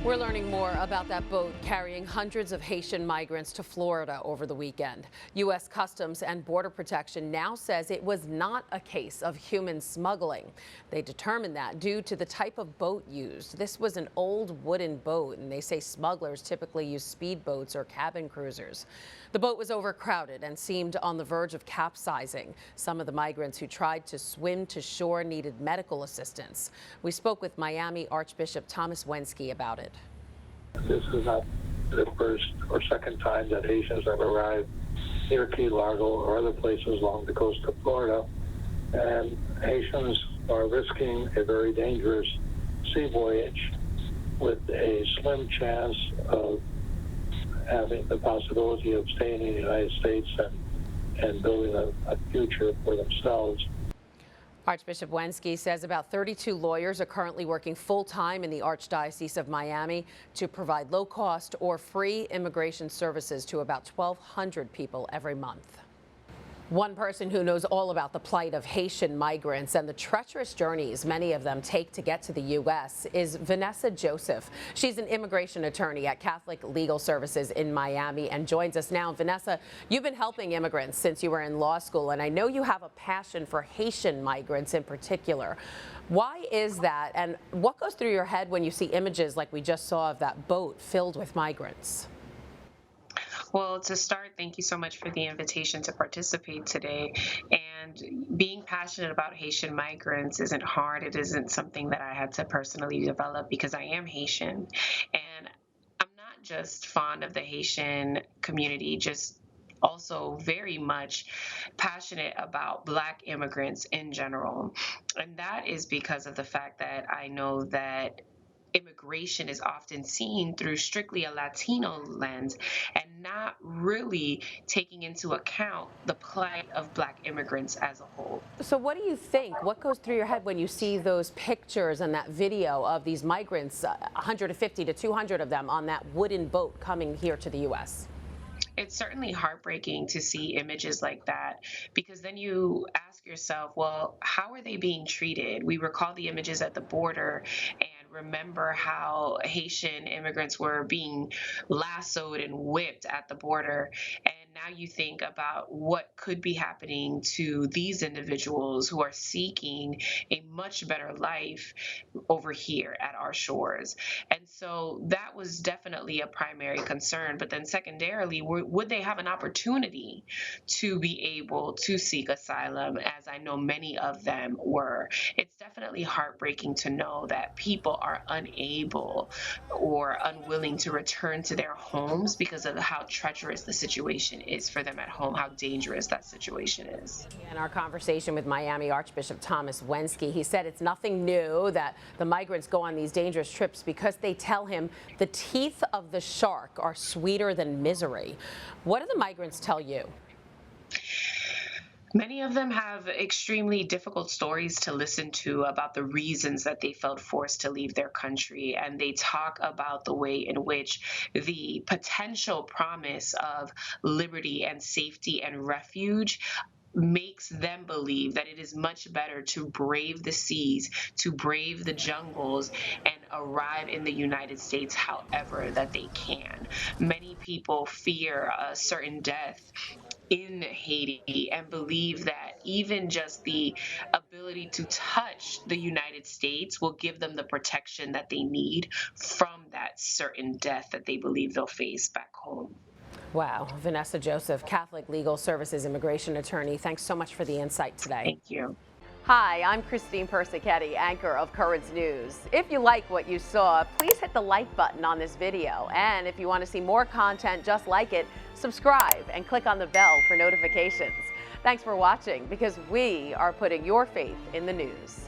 We're learning more about that boat carrying hundreds of Haitian migrants to Florida over the weekend. U.S. Customs and Border Protection now says it was not a case of human smuggling. They determined that due to the type of boat used. This was an old wooden boat, and they say smugglers typically use speedboats or cabin cruisers. The boat was overcrowded and seemed on the verge of capsizing. Some of the migrants who tried to swim to shore needed medical assistance. We spoke with Miami Archbishop Thomas Wensky about it. This is not the first or second time that Haitians have arrived near Key Largo or other places along the coast of Florida, and Haitians are risking a very dangerous sea voyage with a slim chance of having the possibility of staying in the United States and building a future for themselves. Archbishop Wensky says about 32 lawyers are currently working full-time in the Archdiocese of Miami to provide low-cost or free immigration services to about 1,200 people every month. One person who knows all about the plight of Haitian migrants and the treacherous journeys many of them take to get to the U.S. is Vanessa Joseph. She's an immigration attorney at Catholic Legal Services in Miami and joins us now. Vanessa, you've been helping immigrants since you were in law school, and I know you have a passion for Haitian migrants in particular. Why is that, and what goes through your head when you see images like we just saw of that boat filled with migrants? Well, to start, thank you so much for the invitation to participate today. And being passionate about Haitian migrants isn't hard. It isn't something that I had to personally develop because I am Haitian. And I'm not just fond of the Haitian community, just also very much passionate about Black immigrants in general. And that is because of the fact that I know that immigration is often seen through strictly a Latino lens and not really taking into account the plight of Black immigrants as a whole. So what do you think? What goes through your head when you see those pictures and that video of these migrants, 150 to 200 of them on that wooden boat coming here to the U.S.? It's certainly heartbreaking to see images like that, because then you ask yourself, well, how are they being treated? We recall the images at the border and remember how Haitian immigrants were being lassoed and whipped at the border. And now you think about what could be happening to these individuals who are seeking a much better life over here at our shores. And so that was definitely a primary concern. But then secondarily, would they have an opportunity to be able to seek asylum, as I know many of them were? It's definitely heartbreaking to know that people are unable or unwilling to return to their homes because of how treacherous the situation is for them at home, how dangerous that situation is. In our conversation with Miami Archbishop Thomas Wensky, he said it's nothing new that the migrants go on these dangerous trips because they tell him the teeth of the shark are sweeter than misery. What do the migrants tell you? Many of them have extremely difficult stories to listen to about the reasons that they felt forced to leave their country. And they talk about the way in which the potential promise of liberty and safety and refuge makes them believe that it is much better to brave the seas, to brave the jungles, and arrive in the United States however that they can. Many people fear a certain death in Haiti and believe that even just the ability to touch the United States will give them the protection that they need from that certain death that they believe they'll face back home. Wow. Vanessa Joseph, Catholic Legal Services immigration attorney, thanks so much for the insight today. Thank you. Hi, I'm Christine Persichetti, anchor of Currents News. If you like what you saw, please hit the like button on this video. And if you want to see more content just like it, subscribe and click on the bell for notifications. Thanks for watching, because we are putting your faith in the news.